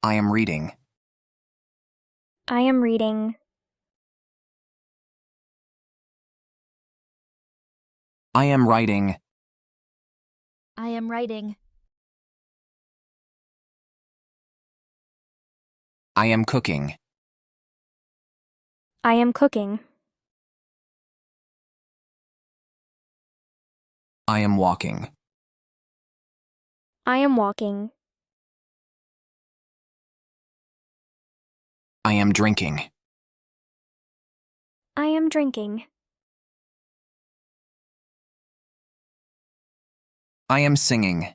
I am reading. I am reading. I am writing. I am writing. I am cooking. I am cooking. I am walking. I am walking. I am drinking. I am drinking. I am singing.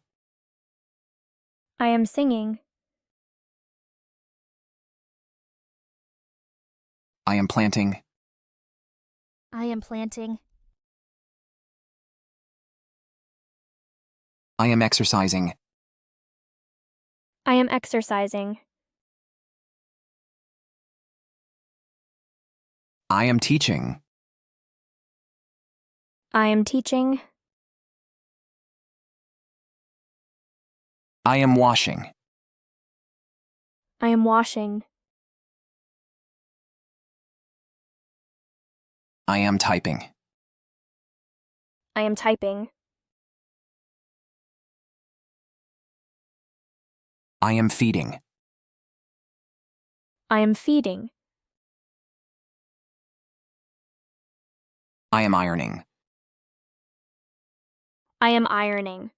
I am singing. I am planting. I am planting. I am exercising. I am exercising. I am teaching. I am teaching. I am washing. I am washing. I am typing. I am typing. I am feeding. I am feeding. I am ironing. I am ironing.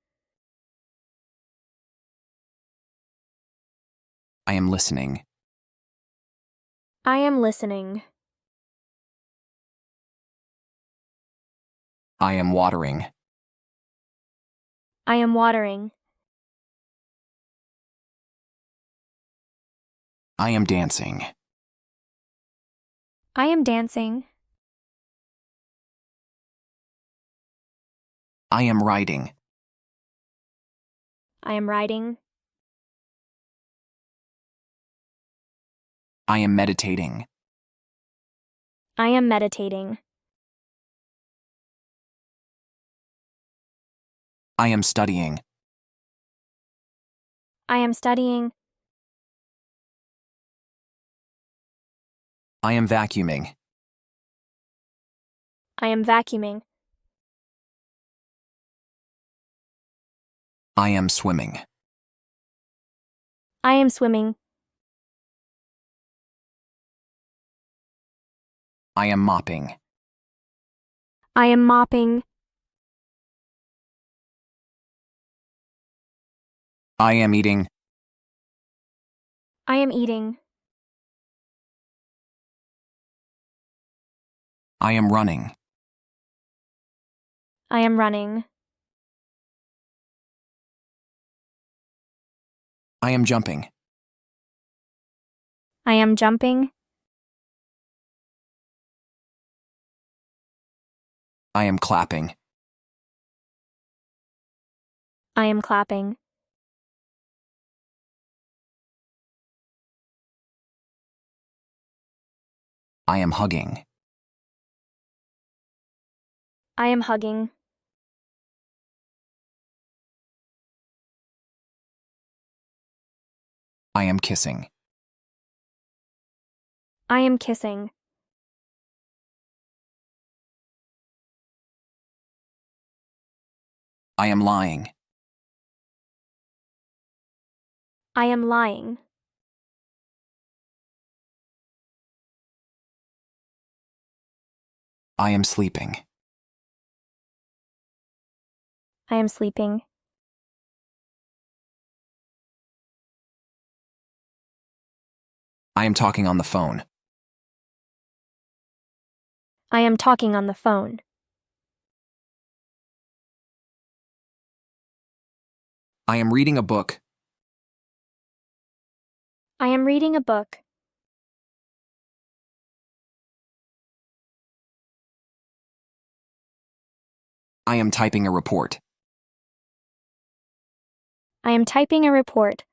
I am listening. I am listening. I am watering. I am watering. I am dancing. I am dancing. I am writing. I am writing. I am meditating. I am meditating. I am studying. I am studying. I am vacuuming. I am vacuuming. I am swimming. I am swimming. I am mopping. I am mopping. I am eating. I am eating. I am running. I am running. I am jumping. I am jumping. I am clapping. I am clapping. I am hugging. I am hugging. I am kissing. I am kissing. I am lying. I am lying. I am sleeping. I am sleeping. I am talking on the phone. I am talking on the phone. I am reading a book. I am reading a book. I am typing a report. I am typing a report.